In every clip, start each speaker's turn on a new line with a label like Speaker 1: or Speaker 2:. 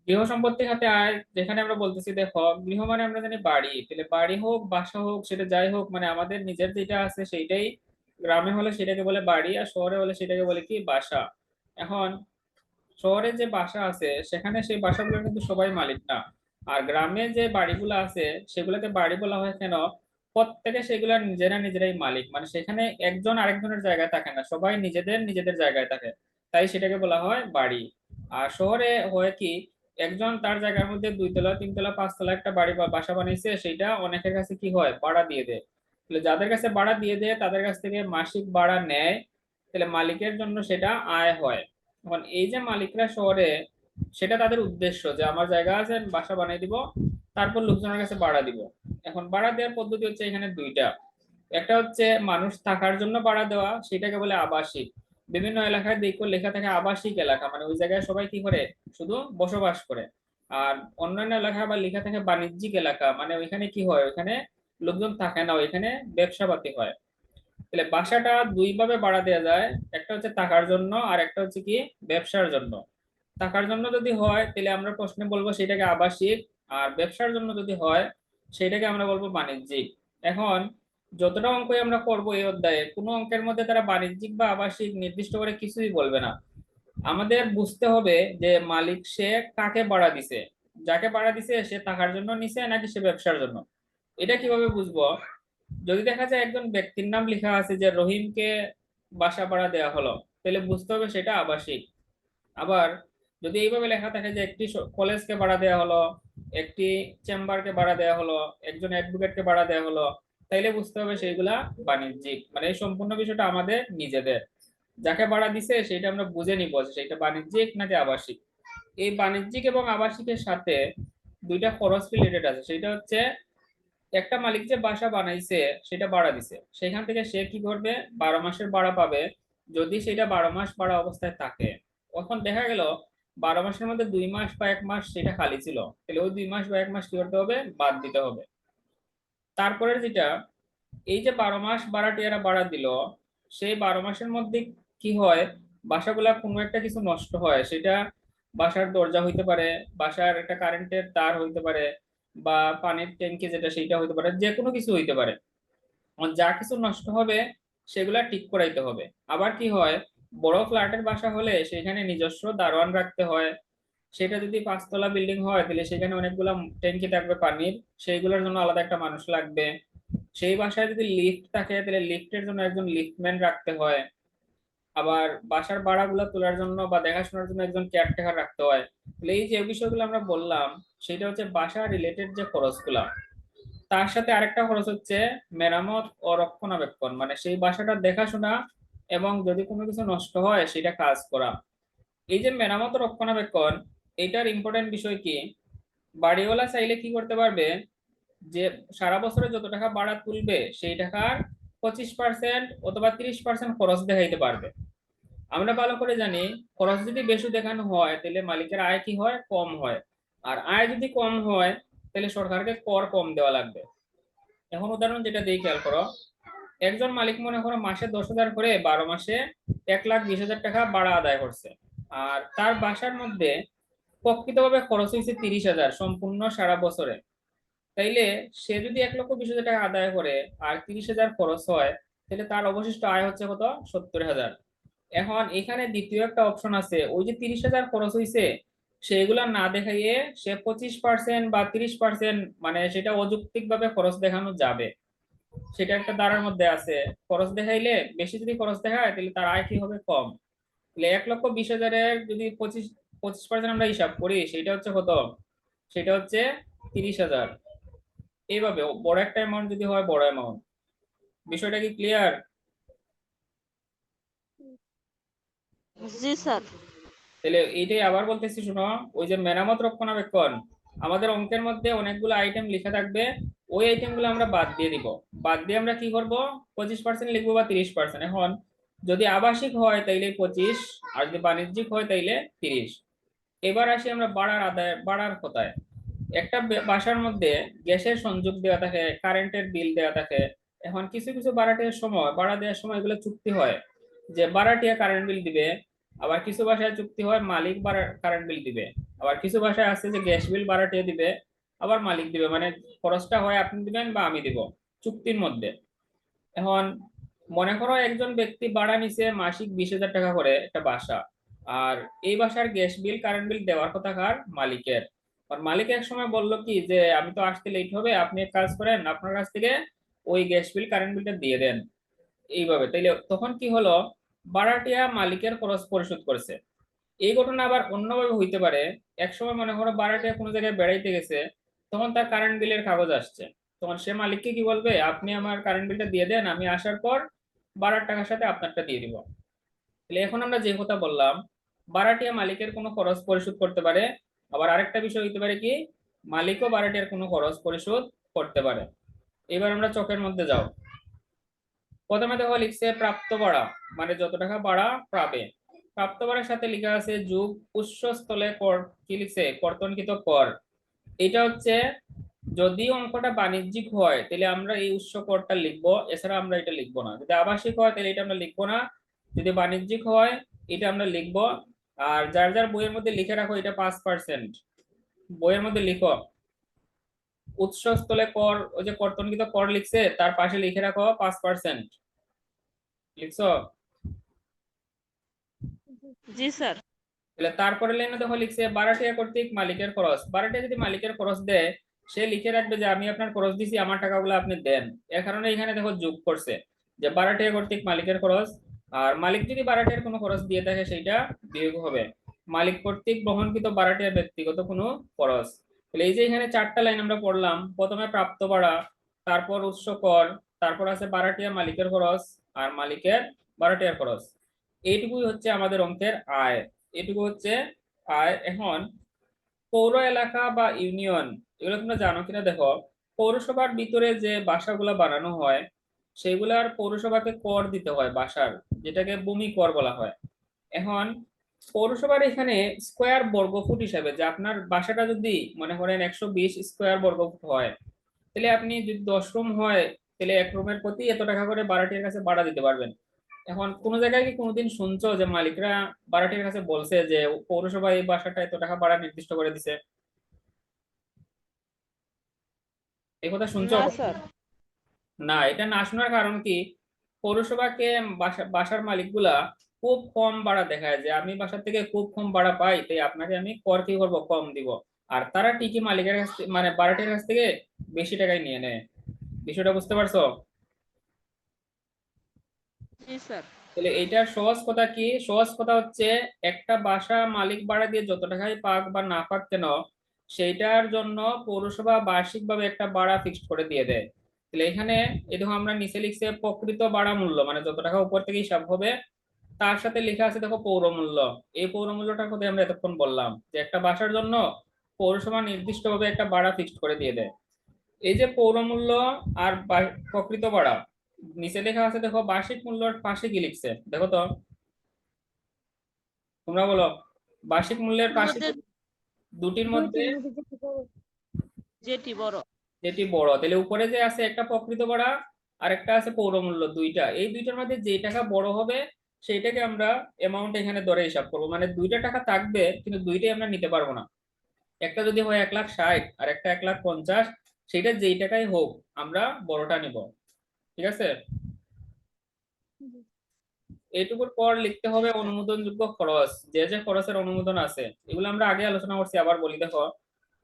Speaker 1: গৃহ সম্পত্তি খাতে আয় যেখানে আমরা বলতেছি, দেখো গৃহ মানে আমরা জানি বাড়ি, তাহলে বাড়ি হোক বাসা হোক সেটা যাই হোক, মানে আমাদের নিজের যেটা আছে সেইটাই। গ্রামে হলে সেটাকে বলে বাড়ি, আর শহরে হলে সেটাকে বলে কি বাসা। এখন শহরে যে বাসা আছে সেখানে সেই বাসাগুলো কিন্তু সবাই মালিক না। আর গ্রামে যে বাড়িগুলো আছে সেগুলোকে বাড়ি বলা হয় কেন? প্রত্যেকে সেগুলা নিজেরা নিজেরাই মালিক, মানে সেখানে একজন আরেকজনের জায়গায় থাকে না, সবাই নিজেদের নিজেদের জায়গায় থাকে। তাই সেটাকে বলা হয় বাড়ি। আর শহরে হয় কি, একজন তার জায়গার মধ্যে 2 তলা 3 তলা 5 তলা একটা বাড়ি বা বাসা বানিয়েছে, সেইটা অনেকের কাছে কি হয়, ভাড়া দিয়ে দেয়। তাহলে যাদের কাছে ভাড়া দিয়ে দেয় তাদের কাছ থেকে মাসিক ভাড়া নেয়, তাহলে মালিকের জন্য সেটা আয় হয়। এখন এই যে মালিকরা শহরে, সেটা তাদের উদ্দেশ্য যে আমার জায়গা আছে আমি বাসা বানিয়ে দিব, তারপর লোকজনের কাছে ভাড়া দিব। এখন ভাড়া দেওয়ার পদ্ধতি হচ্ছে এখানে দুইটা। একটা হচ্ছে মানুষ থাকার জন্য ভাড়া দেওয়া, সেটাকে বলে আবাসিক। বিভিন্ন এলাকায় দেখো লেখা থাকে আবাসিক এলাকা, মানে ওই জায়গায় সবাই কি করে, শুধু বসবাস করে। আর অন্যান্য এলাকা বা লেখা থাকে বাণিজ্যিক এলাকা, মানে ওইখানে কি হয়, ওইখানে লোকজন থাকে না, ওইখানে ব্যবসাপাতি হয়। তাহলে বাসাটা দুই ভাবে ভাড়া দেওয়া যায়, একটা হচ্ছে টাকার জন্য আর একটা হচ্ছে কি ব্যবসার জন্য। টাকার জন্য যদি হয় তাহলে আমরা প্রশ্নে বলবো সেটাকে আবাসিক, আর ব্যবসার জন্য যদি হয় সেটাকে আমরা বলবো বাণিজ্যিক। এখন যতটা অঙ্কই আমরা করবো এই অধ্যায়ে, কোনো অঙ্কের মধ্যে তারা বাণিজ্যিক বা আবাসিক নির্দিষ্ট করে কিছুই বলবে না। আমাদের বুঝতে হবে যে মালিক সে কাকে ভাড়া দিছে, যাকে ভাড়া দিছে সে টাকার জন্য নিছে নাকি সে ব্যবসার জন্য। এটা কিভাবে বুঝবো? যদি দেখা যায় একজন ব্যক্তির নাম লেখা আছে যে রহিমকে বাসা ভাড়া দেওয়া হলো, তাহলে বুঝতে হবে সেটা আবাসিক। আবার যদি এইভাবে লেখা থাকে যে একটি কলেজকে ভাড়া দেওয়া হলো, একটি চেম্বারকে ভাড়া দেওয়া হলো, একজন অ্যাডভোকেটকে ভাড়া দেওয়া হলো, তাইলে বুঝতে হবে সেইগুলা বাণিজ্যিক। মানে এই সম্পূর্ণ বিষয়টা আমাদের নিজেদের, যাকে ভাড়া দিছে সেটা আমরা বুঝে নিব যে সেটা বাণিজ্যিক নাকি আবাসিক। এই বাণিজ্যিক এবং আবাসিকের সাথে দুইটা খরচ রিলেটেড আছে, সেটা হচ্ছে একটা মালিক যে বাসা বানাইছে সেটা ভাড়া দিছে, সেখান থেকে সে কি করবে, 12 মাসের ভাড়া পাবে, যদি সেটা 12 মাস ভাড়া অবস্থায় থাকে। এখন দেখা গেল 12 মাসের মধ্যে 2 মাস বা 1 মাস সেটা খালি ছিল, তাহলে ওই 2 মাস বা 1 মাস কি করতে হবে, বাদ দিতে হবে। তারপরে যেটা, এই যে 12 মাস ভাড়াটিয়ারা ভাড়া দিল, সেই 12 মাসের মধ্যে কি হয়, বাসাগুলা কোনো একটা কিছু নষ্ট হয়, সেটা বাসার দরজা হইতে পারে, বাসার একটা কারেন্টের তার হইতে পারে, বা পানির ট্যাঙ্কি যেটা সেইটা হইতে পারে, যে কোনো কিছু হইতে পারে। যা কিছু নষ্ট হবে সেগুলা ঠিক করাইতে হবে। আবার কি হয়, বড় ফ্ল্যাটের বাসা হলে সেখানে নিজস্ব দারোয়ান রাখতে হয়। সেটা যদি 5 তলা বিল্ডিং হয় তাহলে সেখানে অনেকগুলা ট্যাঙ্কি থাকবে পানির, সেইগুলোর জন্য আলাদা একটা মানুষ লাগবে। সেই বাসায় যদি লিফট থাকে তাহলে লিফটের জন্য একজন লিফটম্যান রাখতে হয়। আবার বাসার ভাড়াগুলো তোলার জন্য বা দেখাশোনার জন্য একজন কেয়ারটেকার রাখতে হয়। তাহলে এই যে বিষয়গুলো আমরা বললাম, সেটা হচ্ছে বাসা রিলেটেড যে খরচগুলা। তার সাথে আরেকটা খরচ হচ্ছে মেরামত ও রক্ষণাবেক্ষণ, মানে সেই বাসাটার দেখাশোনা এবং যদি কোনো কিছু নষ্ট হয় সেটা কাজ করা। এই যে মেরামত ও রক্ষণাবেক্ষণ, এটার ইম্পর্টেন্ট বিষয় কি, বাড়িওয়ালা চাইলে কি করতে পারবে, যে সারা বছরে যত টাকা ভাড়া তুলবে সেই টাকার 25% অথবা 30% খরচ দেখাইতে পারবে। আমরা ভালো করে জানি, খরচ যদি বেশি দেখানো হয় তাহলে মালিকের আয় কি হয়, কম হয়। আর আয় যদি কম হয় তাহলে সরকারকে কর কম দেওয়া লাগবে। এখন উদাহরণ যেটা দিই খেয়াল করো, একজন মালিক মনে করো মাসে 10,000 করে 12 মাসে 1,20,000 টাকা ভাড়া আদায় করছে। আর তার বাসার মধ্যে প্রকৃতভাবে খরচ হয়েছে 30,000 সম্পূর্ণ সারা বছরে। তাইলে সে যদি 1,20,000 টাকা আদায় করে আর 30,000 খরচ হয়, তাহলে তার অবশিষ্ট আয় হচ্ছে কত, 70,000। এখন এখানে দ্বিতীয় একটা অপশন আছে, ওই যে 30,000 খরচ হয়েছে সেগুলা না দেখাইয়ে সে 25% বা 30%, মানে সেটা অযৌক্তিক ভাবে খরচ দেখানো যাবে। সেটা একটা ধারার মধ্যে আছে। খরচ দেখাইলে বেশি যদি খরচ দেখায় তাহলে তার আয় কি হবে, কম। তাহলে 1,20,000-এর যদি 25% আমরা হিসাব করি সেটা হচ্ছে কত, সেটা হচ্ছে 30,000। এইভাবে বড় একটা অ্যামাউন্ট যদি হয়, বড় অ্যামাউন্ট। বিষয়টা কি ক্লিয়ার?
Speaker 2: জি স্যার।
Speaker 1: তাহলে এইটাই আবার বলতেছি শোনো, ওই যে মেরামত রক্ষণাবেক্ষণ, আমাদের অঙ্কের মধ্যে অনেকগুলো আইটেম লেখা থাকবে, ওই আইটেম গুলো আমরা বাদ দিয়ে দিব। বাদ দিয়ে আমরা কি করব, 25% লিখবো বা 30%। এখন যদি আবাসিক হয় তাইলে 25, আর যদি বাণিজ্যিক হয় তাইলে 30। এবার আসি আমরা বাড়ার আদায়, বাড়ার কথায়। একটা বাসার মধ্যে গ্যাসের সংযোগ দেওয়া থাকে, কারেন্টের বিল দেওয়া থাকে। এখন কিছু কিছু ভাড়াটিয়ার সময়, ভাড়া দেওয়ার সময় এগুলো চুক্তি হয় যে ভাড়াটিয়া কারেন্ট বিল দিবে, আবার কিছু বাসায় চুক্তি হয় মালিক কারেন্ট বিল দিবে। আবার কিছু বাসায় আছে যে গ্যাস বিল ভাড়াটিয়া দিবে, আবার মালিক দিবে, মানে খরচটা হয় আপনি দিবেন বা আমি দিব, চুক্তির মধ্যে। এখন মনে করো একজন ব্যক্তি ভাড়া নিছে মাসিক 20,000 টাকা করে একটা বাসা, আর এই বাসার গ্যাস বিল কারেন্ট বিল দেওয়ার কথা কার? মালিকের। আর মালিক এক সময় বলল কি যে আমি তো আসতে লেট হবে, আপনি এক কাজ করেন আপনার কাছ থেকে ওই গ্যাস বিল কারেন্ট বিলটা দিয়ে দেন, এইভাবে। তাইলে তখন কি হলো, ভাড়াটিয়া মালিকের খরচ পরিশোধ করছে। এই ঘটনা আবার অন্যভাবে হইতে পারে। এক সময় মনে করো ভাড়াটিয়া কোনো জায়গায় বেড়াইতে গেছে, তখন তার কারেন্ট বিলের কাগজ আসছে, তখন সে মালিককে কি বলবে, আপনি আমার কারেন্ট বিলটা দিয়ে দেন, আমি আসার পর ভাড়ার টাকার সাথে আপনারটা দিয়ে দিব। তাহলে এখন আমরা যে কথা বললাম, ভাড়াটিয়া মালিকের কোনো খরচ পরিশোধ করতে পারে। আবার আরেকটা বিষয় হইতে পারে কি, মালিকও ভাড়াটিয়ার কোনো খরচ পরিশোধ করতে পারে। এবার আমরা চকের মধ্যে যাও। প্রথমে দেখো লিখছে প্রাপ্ত ভাড়া, মানে যত টাকা ভাড়া পাবে। প্রাপ্ত ভাড়ার সাথে লেখা আছে যোগ উৎসস্থলে কর, কি লিখছে, কর্তনকৃত কর। এটা হচ্ছে, যদি অঙ্কটা বাণিজ্যিক হয় তাহলে আমরা এই উৎস করটা লিখবো, এছাড়া আমরা এটা লিখবো না। যদি আবাসিক হয় তাহলে এটা আমরা লিখবো না, যদি বাণিজ্যিক হয় এটা আমরা লিখবো। আর যার যার বইয়ের মধ্যে লিখে রাখো এটা 5%, বইয়ের মধ্যে লিখো উৎসস্থলে কর, ওই যে কর্তনকৃত কর লিখছে তার পাশে লিখে রাখো 5%, লিখছো?
Speaker 2: জি স্যার।
Speaker 1: তাহলে তারপরে লাইনে দেখো লিখছে ভাড়াটিয়া কর্তৃক মালিকের খরচ। ভাড়াটিয়া যদি মালিকের খরচ দেয়, সে লিখে রাখবে যে আমি আপনার খরচ দিছি, আমার টাকাগুলো আপনি দেন। এর কারণে এখানে দেখো যোগ করছে যে ভাড়াটিয়া কর্তৃক মালিকের খরচ। আর মালিক যদি ভাড়াটিয়ার কোনো খরচ দিয়ে থাকে সেইটা বিয়োগ হবে মালিক কর্তৃক বহনকৃত ভাড়াটিয়ার ব্যক্তিগত কোনো খরচ। তাহলে এই যে এখানে 4টা লাইন আমরা পড়লাম, প্রথমে প্রাপ্ত ভাড়া, তারপর উৎস কর, তারপর আছে ভাড়াটিয়া মালিকের খরচ, আর মালিকের ভাড়াটিয়ার খরচ। এইটুকুই হচ্ছে আমাদের অঙ্কের আয়, এটুকু হচ্ছে আয়। এখন পৌর এলাকা বা ইউনিয়ন, এগুলো তোমরা জানো কিনা দেখো। পৌরসভার ভিতরে যে বাসাগুলো বানানো হয় সেগুলার পৌরসভাকে কর দিতে হয় বাসার, যেটাকে ভূমি কর বলা হয়। এখন পৌরসভার এখানে স্কোয়ার বর্গফুট হিসাবে, যে আপনার বাসাটা যদি মনে করেন 120 স্কোয়ার বর্গফুট হয়, তাহলে আপনি যদি 10 রুম হয় তাহলে এক রুমের প্রতি এত টাকা করে ভাড়াটিয়ার কাছে ভাড়া দিতে পারবেন। এখন কোন জায়গায় কি কোনোদিন শুনছো যে মালিকরা ভাড়াটিয়ার কাছে বলছে যে পৌরসভা এই বাসাটা এত টাকা ভাড়া নির্দিষ্ট করে দিছে? এই কথা শুনছো?
Speaker 2: না স্যার।
Speaker 1: না, এটা না শোনার কারণ কি, পৌরসভাকে বাসার মালিকগুলা খুব কম ভাড়া দেখায় যে আমি বাসা থেকে খুব কম ভাড়া পাই, তাই আপনাকে আমি কর কি করবো, কম দিব। আর তারা ঠিকই মালিকের কাছ থেকে মানে ভাড়াটিয়ার কাছ থেকে বেশি টাকায় নিয়ে নেয়। বিষয়টা বুঝতে পারছো?
Speaker 2: জি স্যার।
Speaker 1: তাহলে এইটার সহজ কথা কি, সহজ কথা হচ্ছে একটা বাসা মালিক ভাড়া দিয়ে যত টাকাই পাক বা না পাক কেন, সেইটার জন্য পৌরসভা বার্ষিক ভাবে একটা ভাড়া ফিক্সড করে দিয়ে দেয়। তাহলে এখানে এই দেখো আমরা নিচে লিখছে প্রকৃত ভাড়া মূল্য, মানে যত টাকা উপর থেকে হিসাব হবে তার সাথে লেখা আছে দেখো পৌর মূল্য। এই পৌর মূল্যটার কথা আমরা এতক্ষণ বললাম যে একটা বাসার জন্য পৌরসভা নির্দিষ্টভাবে একটা ভাড়া ফিক্সড করে দিয়ে দেয়। এই যে পৌর মূল্য আর প্রকৃত ভাড়া, নিচে লেখা আছে দেখো বার্ষিক মূল্যর পাশে কি লিখছে দেখো তো, তোমরা বলো। বার্ষিক মূল্যের পাশে
Speaker 2: মধ্যে
Speaker 1: দুটির মধ্যে
Speaker 2: যেটি বড়।
Speaker 1: যেটি বড়, তাহলে উপরে যে আছে একটা প্রকৃত ভাড়া আর একটা আছে পৌর মূল্য, দুইটা, এই দুইটার মধ্যে যে টাকা বড় হবে সেইটাকে আমরা অ্যামাউন্ট এখানে ধরে হিসাব করবো। মানে দুইটা টাকা থাকবে কিন্তু দুইটাই আমরা নিতে পারবো না। একটা যদি হয় 1,60,000 আর একটা 1,50,000, সেটা যেই টাকাই হোক আমরা বড়টা নিব। ঠিক আছে? এইটুকুর পর লিখতে হবে অনুমোদনযোগ্য খরচ, যে যে খরচের অনুমোদন আছে এগুলো আমরা আগে আলোচনা করছি, আবার বলি দেখো।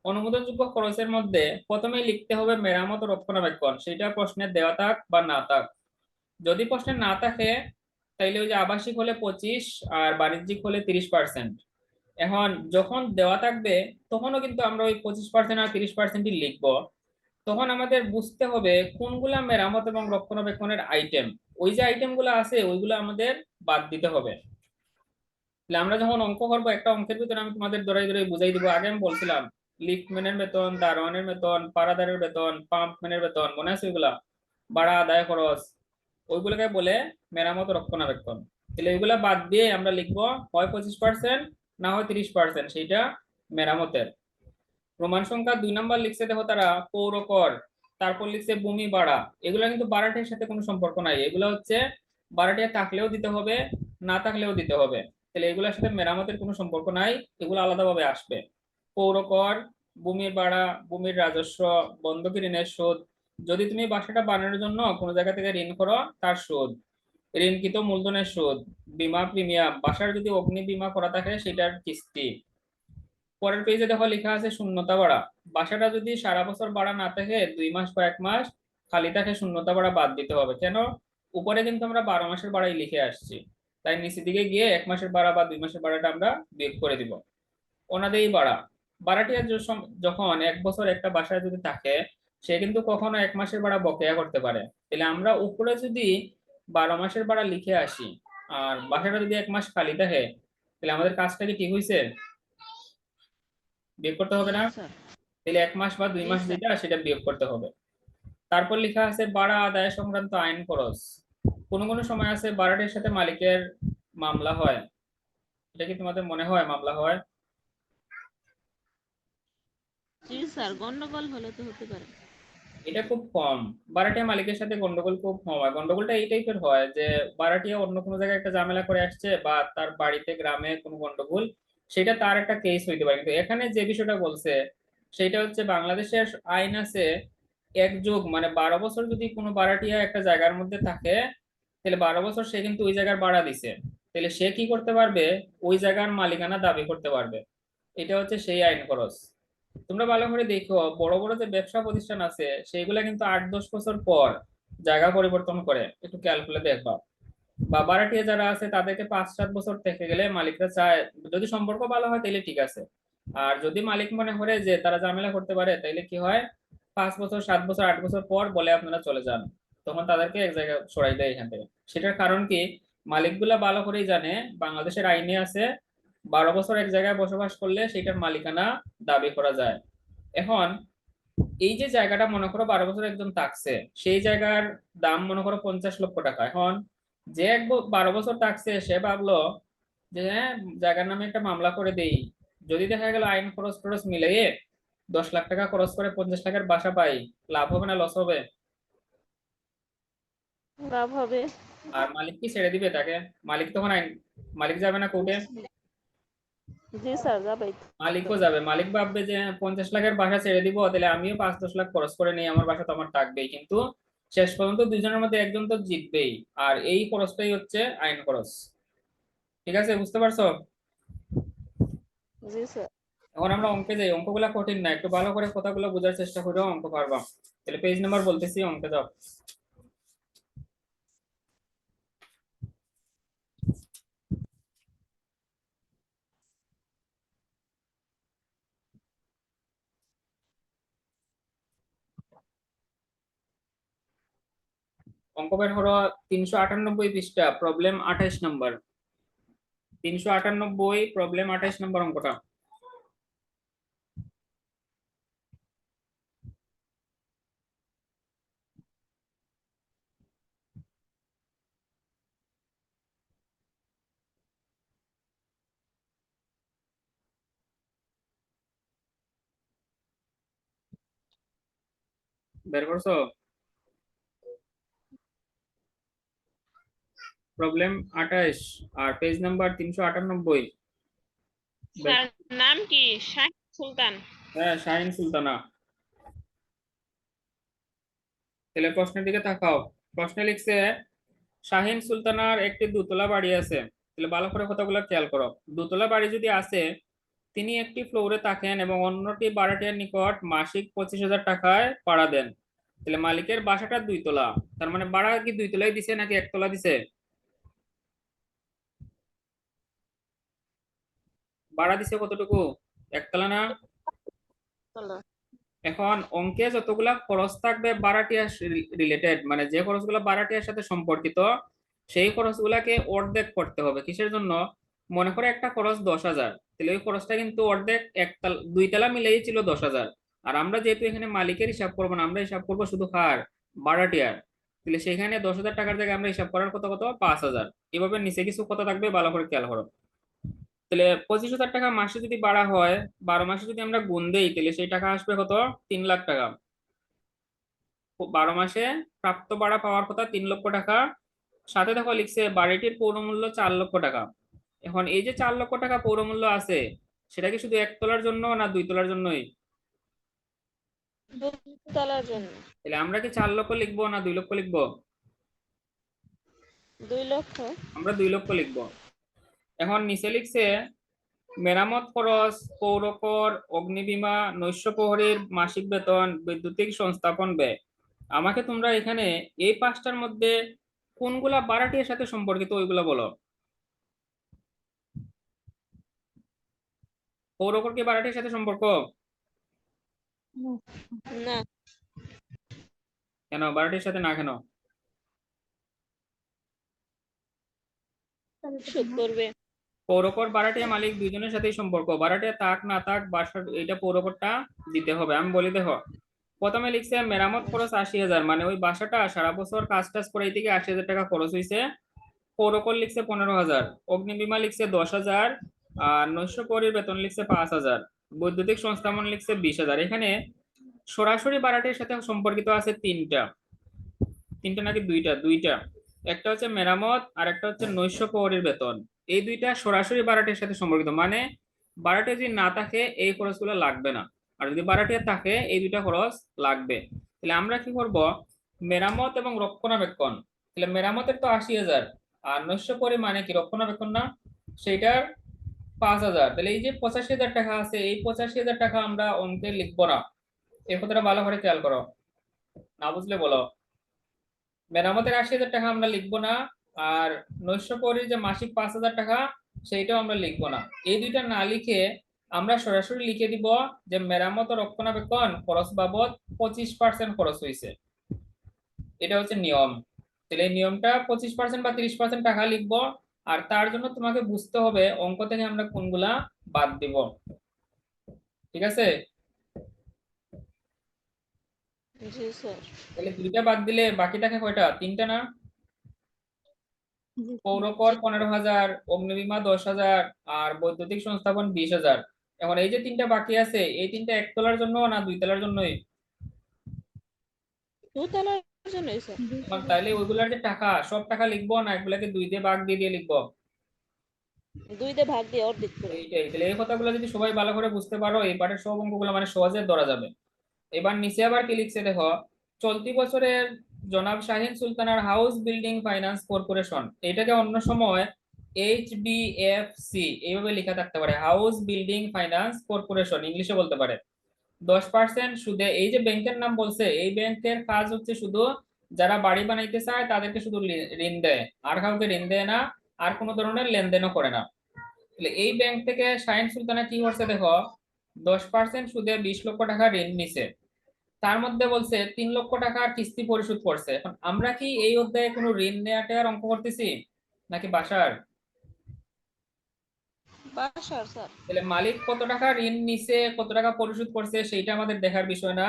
Speaker 1: অনুমোদনযোগ্য খরচের মধ্যে প্রথমেই লিখতে হবে মেরামত ও রক্ষণাবেক্ষণ, সেটা প্রশ্নে দেওয়া থাক বা না থাক। যদি প্রশ্নে না থাকে তাইলে ওই যে আবাসিক হলে 25 আর বাণিজ্যিক হলে 30%। এখন যখন দেওয়া থাকবে তখনও কিন্তু আমরা ওই 25% আর 30%ই লিখবো। তখন আমাদের বুঝতে হবে কোনগুলা মেরামত এবং রক্ষণাবেক্ষণের আইটেম, ওই যে আইটেম গুলো আছে ওইগুলো আমাদের বাদ দিতে হবে। তাহলে আমরা যখন অঙ্ক করবো, একটা অঙ্কের ভিতরে আমি তোমাদের ধরে ধরে বুঝাই দিব। আগে আমি বলছিলাম লিফটম্যানের বেতন, দারোয়ানের বেতন, পারাদারের বেতন, পাম্পম্যানের বেতন, মনে আছে ওইগুলা, ভাড়া আদায় খরচ, ওইগুলোকে বলে মেরামত ও রক্ষণাবেক্ষণ। তাহলে ওইগুলা বাদ দিয়ে আমরা লিখবো হয় 25% না হয় 30%, সেইটা মেরামতের। প্রমাণ সংখ্যা 2 নাম্বার লিখছে দেখো তারা পৌর কর, তারপর লিখছে ভূমি ভাড়া। এগুলা কিন্তু ভাড়াটির সাথে কোনো সম্পর্ক নাই, এগুলো হচ্ছে ভাড়াটিয়া থাকলেও দিতে হবে না থাকলেও দিতে হবে। তাহলে এগুলোর সাথে মেরামতের কোনো সম্পর্ক নাই, এগুলো আলাদাভাবে আসবে। পৌরকর, ভূমির ভাড়া, ভূমির রাজস্ব, বন্ধকি ঋণের সুদ, যদি তুমি বাসাটা বানানোর জন্য কোনো জায়গা থেকে ঋণ করো তার সুদ, ঋণকৃত মূলধনের সুদ, বীমা প্রিমিয়াম, বাসার যদি অগ্নি বীমা করা থাকে সেটার কিস্তি। পরের পেজে দেখো লেখা আছে শূন্যতা ভাড়া। বাসাটা যদি সারা বছর ভাড়া না থাকে, 2 মাস বা 1 মাস খালি থাকে, শূন্যতা ভাড়া বাদ দিতে হবে। কেন? উপরে কিন্তু আমরা 12 মাসের ভাড়াই লিখে আসছি, তাই নিচের দিকে গিয়ে 1 মাসের ভাড়া বা 2 মাসের ভাড়াটা আমরা বিয়োগ করে দিব। অনাদায়ী ভাড়া, ভাড়াটিয়া যখন 1 বছর একটা বাসায় যদি থাকে, সে কিন্তু কখনো 1 মাসের ভাড়া বকেয়া করতে পারে। তাহলে আমরা উপরে যদি 12 মাসের ভাড়া লিখে আসি আর বাসাটা যদি 1 মাস খালি থাকে, তাহলে আমাদের কাজটা কি ঠিক হয়েছে? বিয়োগ করতে হবে
Speaker 2: জি
Speaker 1: না?
Speaker 2: স্যার।
Speaker 1: তাহলে 1 মাস বা দুই
Speaker 2: জি
Speaker 1: মাস
Speaker 2: স্যার।
Speaker 1: যেটা সেটা বিয়োগ করতে হবে। তারপর লেখা আছে ভাড়া আদায় সংক্রান্ত আইন খরচ। কোনো কোনো সময় আছে ভাড়াটির সাথে মালিকের মামলা হয়। এটা কি তোমাদের মনে হয় মামলা হয়?
Speaker 2: জি স্যার, গন্ডগোল হলে তো হতে পারে।
Speaker 1: এটা খুব কম। ভাড়াটিয়া মালিকের সাথে গন্ডগোল খুব কম হয়। গন্ডগোলটা এই টাইপের হয় যে ভাড়াটিয়া অন্য কোনো জায়গায় একটা ঝামেলা করে আসছে বা তার বাড়িতে গ্রামে কোনো গন্ডগোল, সেটা তার একটা কেস হইতে পারে। কিন্তু এখানে যে বিষয়টা বলছে সেটা হচ্ছে বাংলাদেশের আইন আছে 1 যুগ, মানে 12 বছর যদি কোনো ভাড়াটিয়া একটা জায়গার মধ্যে থাকে, তাহলে 12 বছর সে কিন্তু ওই জায়গার ভাড়া দিছে, তাহলে সে কি করতে পারবে? ওই জায়গার মালিকানা দাবি করতে পারবে। এটা হচ্ছে সেই আইন খরচ। তোমরা ভালো করে দেখো, বড় বড় যে ব্যবসা প্রতিষ্ঠান আছে সেইগুলা কিন্তু 8-10 বছর পর জায়গা পরিবর্তন করে, একটু খেয়াল করে দেখবা। বা ভাড়াটিয়া যারা আছে তাদেরকে 5-7 বছর থেকে গেলে মালিকরা চায়, যদি সম্পর্ক ভালো হয় তাহলে ঠিক আছে। আর যদি মালিক মনে করে যে তারা ঝামেলা করতে পারে, তাইলে কি হয়, 5 বছর, 7 বছর, 8 বছর পর বলে আপনারা চলে যান, তখন তাদেরকে এক জায়গায় সরাই দেয় এখান থেকে। সেটার কারণ কি, মালিকগুলা ভালো করেই জানে বাংলাদেশের আইনে আছে 12 বছর এক জায়গায় বসবাস করলে সেটার মালিকানা দাবি করা যায়। এখন এই যে জায়গাটা মনে করো 12 বছর একজন থাকছে, সেই জায়গার দাম মনে করো 50 লক্ষ টাকা। এখন যে 12 বছর থাকছে সে ভাবলো যে হ্যাঁ, জায়গার নামে একটা মামলা করে দেই, যদি দেখা গেল আইন খরচ খরচ মিলিয়ে 10 লাখ টাকা খরচ করে 50 লাখের বাসা পাই, লাভ হবে না লস হবে?
Speaker 2: লাভ হবে।
Speaker 1: আর মালিক কি ছেড়ে দিবে তাকে? মালিক তখন মালিক যাবে না কোর্টে?
Speaker 2: জি স্যার, যাবেই তো।
Speaker 1: মালিকও যাবে। মালিক ভাববে যে হ্যাঁ, 50 লাখের বাসা ছেড়ে দিব, তাহলে আমিও 5-10 লাখ খরচ করে নেই, আমার বাসা তো আমার থাকবেই। কিন্তু শেষ পর্যন্ত দুইজনের মধ্যে একজন তো জিতবেই। আর এই খরচটাই হচ্ছে আইন খরচ। ঠিক আছে, বুঝতে পারছো?
Speaker 2: জি স্যার।
Speaker 1: এখন আমরা অঙ্কে যাই। অঙ্কগুলা কঠিন না, একটু ভালো করে কথাগুলো বোঝার চেষ্টা করো, অঙ্ক পারবা। তাহলে পেজ নাম্বার বলতেছি, অঙ্কে যাও। অঙ্ক বের করো। 398 পৃষ্ঠা, প্রবলেম 28 নম্বর। 398, প্রবলেম 28 নম্বর অঙ্কটা। বের করছো? প্রবলেম 28 আর পেজ নাম্বার 398।
Speaker 2: স্যার, নাম কি? শাহিদ সুলতান।
Speaker 1: হ্যাঁ, শাহিন সুলতানা। তাহলে প্রশ্নের দিকে তাকাও। প্রশ্নে লিখছে শাহিন সুলতানার একটি দোতলা বাড়ি আছে। তাহলে ভালো করে কথাগুলো খেয়াল করো। দোতলা বাড়ি যদি আছে, তিনি একটি ফ্লোরে থাকেন এবং অন্যটি ভাড়াটিয়ার নিকট মাসিক 25,000 টাকায় ভাড়া দেন। তাহলে মালিকের বাসাটা 2 তলা, তার মানে ভাড়া কি 2 তলাই দিছে নাকি 1 তলা দিছে? ভাড়া দিছে কতটুকু? 1 তলা না?
Speaker 2: চলো।
Speaker 1: এখন অঙ্কে যতগুলা খরচ থাকবে ভাড়াটিয়া রিলেটেড, মানে যে খরচগুলো ভাড়াটিয়ার সাথে সম্পর্কিত, সেই খরচগুলাকে অর্ধেক করতে হবে। কিসের জন্য? মনে করে একটা খরচ 10,000, তাহলে ওই খরচটা কিন্তু অর্ধেক, 2 তলা মিলেই ছিল 10,000। আর আমরা যেহেতু এখানে মালিকের হিসাব করবো না, আমরা হিসাব করবো শুধু কার? ভাড়াটিয়ার। তাহলে সেখানে 10,000 টাকার জায়গায় আমরা হিসাব করার কত কত 5,000। এভাবে নিচে কিছু কথা থাকবে, ভালো করে খেয়াল করো। তাহলে 25,000 টাকা মাসে যদি বাড়া হয়, 12 মাসে যদি আমরা গুণ দেই, তাহলে সেই টাকা আসবে কত? 3 লাখ টাকা। 12 মাসে প্রাপ্ত ভাড়া পাওয়ার কথা 3 লক্ষ টাকা। সাথে দেখো লিখছে বাড়িটির পৌরমূল্য 4 লক্ষ টাকা। এখন এই যে 4 লক্ষ টাকা পৌরমূল্য আছে, সেটা কি শুধু 1 তলার জন্য না 2 তলার জন্যই?
Speaker 2: 2 তলার জন্য।
Speaker 1: তাহলে আমরা কি 4 লক্ষ লিখবো না 2 লক্ষ লিখবো?
Speaker 2: 2 লক্ষ।
Speaker 1: আমরা 2 লক্ষ লিখবো। এখন নিচে লিখছে মেরামত খরচ, পৌরকর, অগ্নিবীমা, নৈশ প্রহরীর মাসিক বেতন, বৈদ্যুতিক সংস্থাপন ব্যয়। আমাকে তোমরা এখানে এই 5টার মধ্যে কোনগুলা ভাড়াটিয়ার সাথে সম্পর্কিত ওইগুলা বলো। পৌরকর কি ভাড়াটিয়ার সাথে সম্পর্ক?
Speaker 2: না,
Speaker 1: কেন ভাড়াটিয়ার সাথে না কেন?
Speaker 2: সুদ করবে।
Speaker 1: পৌরকর ভাড়াটিয়া মালিক দুইজনের সাথেই সম্পর্ক, ভাড়াটিয়া থাক না থাক বাসার এটা পৌরকরটা দিতে হবে। আমি বলি দেখো, প্রথমে লিখছে মেরামত খরচ 80,000, মানে ওই বাসাটা সারা বছর কাজ টাজ করে থেকে 80,000 টাকা খরচ হয়েছে। পৌরকর লিখছে 15,000, অগ্নিবীমা লিখছে 10,000, আর নৈশ প্রহরীর বেতন লিখছে 5,000, বৈদ্যুতিক সংস্থাপন লিখছে 20,000। এখানে সরাসরি ভাড়াটির সাথে সম্পর্কিত আছে তিনটা, তিনটা নাকি দুইটা? দুইটা। একটা হচ্ছে মেরামত আর একটা হচ্ছে নৈশ প্রহরীর বেতন। এই দুইটা সরাসরি ভাড়াটির সাথে সম্পর্কিত, মানে ভাড়াটিয়া যদি না থাকে এই খরচগুলো লাগবে না, আর যদি ভাড়াটিয়া থাকে এই দুইটা খরচ লাগবে। তাহলে আমরা কি করব, মেরামত এবং রক্ষণাবেক্ষণ, তাহলে মেরামতের তো 80,000, আর নৈশ প্রহরী মানে কি রক্ষণাবেক্ষণ না, সেইটার 5,000। তাহলে এই যে 85,000 টাকা আছে, এই 85,000 টাকা আমরা অঙ্কে লিখবো না। এই কথাটা ভালো করে খেয়াল করো, না বুঝলে বলো। মেরামতের 80,000 টাকা আমরা লিখবো না, আর নৈশ প্রহরীর যে মাসিক 5,000 টাকা সেইটাও আমরা লিখবো না। এই দুইটা না লিখে আমরা সরাসরি লিখে দিব যে মেরামত ও রক্ষণাবেক্ষণ খরচ বাবদ 25% খরচ হয়েছে। এটা হচ্ছে নিয়ম। তাহলে এই নিয়মটা 25% বা 30% টাকা লিখবো, আর তার জন্য তোমাকে বুঝতে হবে অঙ্ক থেকে আমরা কোনগুলা বাদ দিব। ঠিক আছে?
Speaker 2: জি স্যার।
Speaker 1: তাহলে দুইটা বাদ দিলে বাকি থাকে কয়টা? তিনটা না? পৌরকর 15,000, অগ্নিবীমা 10,000, আর বৈদ্যুতিক সংস্থাপন 20,000। এখন এই যে তিনটা বাকি আছে, এই তিনটা 1 তলার জন্য না 2 তলার জন্যই?
Speaker 2: 2 তলার জন্যই স্যার।
Speaker 1: এখন তাইলে ওইগুলার যে টাকা, সব টাকা লিখবো না এগুলাকে 2 দিয়ে ভাগ দিয়ে দিয়ে লিখবো?
Speaker 2: 2 দিয়ে ভাগ দিয়ে অর্ধেক করে।
Speaker 1: এইটাই। তাহলে এই কথাগুলো যদি সবাই ভালো করে বুঝতে পারো, এই পাঠের সব অঙ্কগুলো মানে সহজে ধরা যাবে। এবার নিচে আবার কি লিখছে দেখো, চলতি বছরের জনাব শাহিন সুলতানার হাউস বিল্ডিং ফাইন্যান্স কর্পোরেশন, এটাকে অন্য সময় HBFC এইভাবে লেখা থাকতে পারে, হাউস বিল্ডিং ফাইন্যান্স কর্পোরেশন ইংলিশে বলতে পারে। 10% সুদে, এই যে ব্যাংকের নাম বলছে, এই ব্যাংকের কাজ হচ্ছে শুধু যারা বাড়ি বানাইতে চায় তাদেরকে শুধু ঋণ দেয়, আর কাউকে ঋণ দেয় না, আর কোনো ধরনের লেনদেনও করে না। তাহলে এই ব্যাংক থেকে শাহিন সুলতানা কি করছে দেখো, 10% সুদে 20 লক্ষ টাকা ঋণ নিছে। তার মধ্যে বলছে 3 লক্ষ টাকার কিস্তি পরিশোধ করছে। এখন আমরা কি এই অধ্যায়ে কোনো ঋণ নেওয়ার অঙ্ক করতেছি নাকি বাসার?
Speaker 2: বাসার স্যার।
Speaker 1: তাহলে মালিক কত টাকা ঋণ নিছে, কত টাকা পরিশোধ করছে সেইটা আমাদের দেখার বিষয় না,